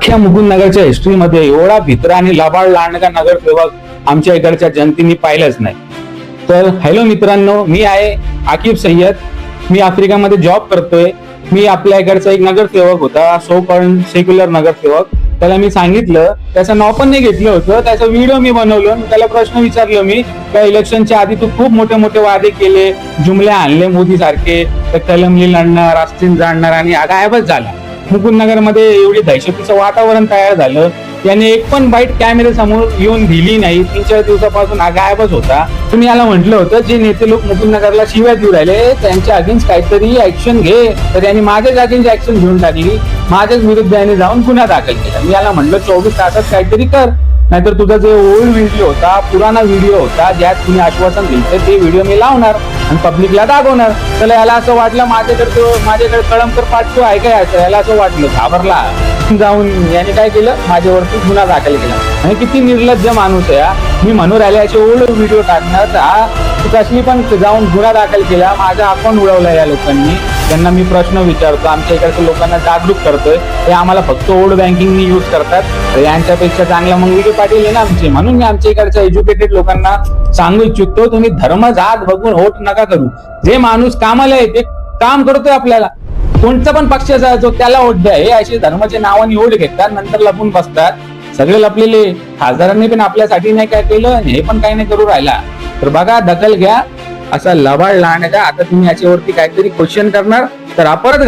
अख्ख्या मुकुंदनगरच्या हिस्ट्रीमध्ये एवढा भित्रा आणि लबाड लांडगा नगरसेवक आमच्या इकडच्या जनतेने पाहिलंच नाही. तर हॅलो मित्रांनो, मी आहे आकिब सय्यद. मी आफ्रिकामध्ये जॉब करतोय. मी आपल्या इकडचा एक नगरसेवक होता, सो कॉल्ड सेक्युलर नगरसेवक. त्याला मी सांगितलं, त्याचं नाव पण नाही घेतलं होतं, त्याचा व्हिडिओ मी बनवलो. त्याला प्रश्न विचारलो मी, त्या इलेक्शनच्या आधी तू खूप मोठे मोठे वादे केले, जुमले आणले मोदी सारखे, तर कलमली लढणार, आस्तीन जाणणार आणि गायबच झाला. मुकुंदनगरमध्ये एवढी दहशतीचं वातावरण तयार झालं. याने एक पण बाईट कॅमेरे समोर येऊन दिली नाही. 3-4 दिवसापासून हा गायबच होता. तुम्ही याला म्हटलं होतं, जे नेते लोक मुकुंदनगरला शिव्या देऊ राहिले त्यांच्या अगेन्स्ट काहीतरी ऍक्शन घे, तर यांनी माझ्याच अगेन्स्ट ऍक्शन घेऊन टाकली. माझ्याच विरुद्ध याने जाऊन गुन्हा दाखल केला. मी याला म्हटलं 24 तासात काहीतरी कर, नाहीतर तुझा जे ओल्ड व्हिडिओ होता, पुराणा व्हिडिओ होता, ज्यात तुम्ही आश्वासन दिलं ते व्हिडिओ मी लावणार आणि पब्लिकला दाखवणार. त्याला याला असं वाटलं माझ्याकडे कळमकर पाठतो आहे काय, याला असं वाटलं, घाबरला. जाऊन याने काय केलं, माझ्यावरती गुन्हा दाखल केला. आणि किती निर्लज्ज माणूस आहे. मी म्हणून राहिले असे ओल्ड व्हिडिओ टाकणार, कसली पण जाऊन गुन्हा दाखल केला. माझा अकाउंट उडवला या लोकांनी. त्यांना मी प्रश्न विचारतो, आमच्या इकडच्या लोकांना जागरूक करतोय. हे आम्हाला फक्त ओल्ड बँकिंगनी यूज करतात, तर यांच्यापेक्षा चांगला मग विखे पाटील आहे ना आमचे. म्हणून मी आमच्या इकडच्या एज्युकेटेड लोकांना सांगू इच्छितो, तुम्ही धर्म जात बघून वोट नका करू. जे माणूस कामाला आहे ते काम करतोय, आपल्याला कोणता पण पक्षाचा जो त्याला वोट द्या. हे असे धर्माच्या नावाने वोट घेतात, नंतर लपून बसतात. सगळे लपलेले. खासदारांनी पण आपल्यासाठी नाही काय केलं, हे पण काही नाही करू राहिला. तर बघा, दखल घ्या. असा लबाड लहान का आता तुम्ही याच्यावरती काहीतरी क्वेश्चन करणार तर परत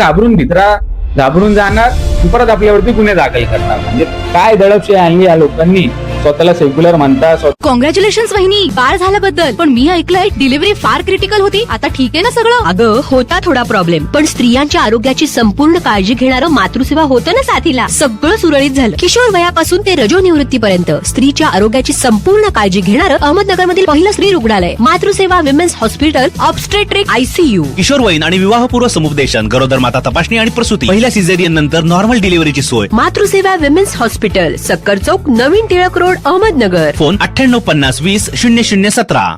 घाबरून जाणार, परत आपल्यावरती गुन्हे दाखल करणार. म्हणजे काय दडपशाही आणली या लोकांनी. स्वतःला सेक्युलर म्हणतात. कॉंग्रॅच्युलेशन्स वहिनी, बाळ झाल्याबद्दल. पण मी ऐकलंय डिलिव्हरी फार क्रिटिकल होती. आता ठीक आहे ना सगळं? अगं होता थोडा प्रॉब्लेम, पण स्त्रियांच्या आरोग्याची संपूर्ण काळजी घेणारं मातृसेवा होतं ना साथीला. सगळं सुरळीत झालं. किशोर वयापासून ते रजोनिवृत्तीपर्यंत स्त्रीच्या आरोग्याची संपूर्ण काळजी घेणारं अहमदनगरमधील पहिलं स्त्री रुग्णालय Matruseva women's hospital, obstetric ICU. किशोरवयीन आणि विवाहपूर्व समुपदेशन, गरोदर माता तपासणी आणि प्रसूती, पहिल्या सिझेरियन नंतर नॉर्मल डिलिव्हरीची सोय. मातृसेवा विमेन्स हॉस्पिटल, सक्कर चौक, नवीन टिळक रोड, अहमदनगर. फोन 9850 20 0017.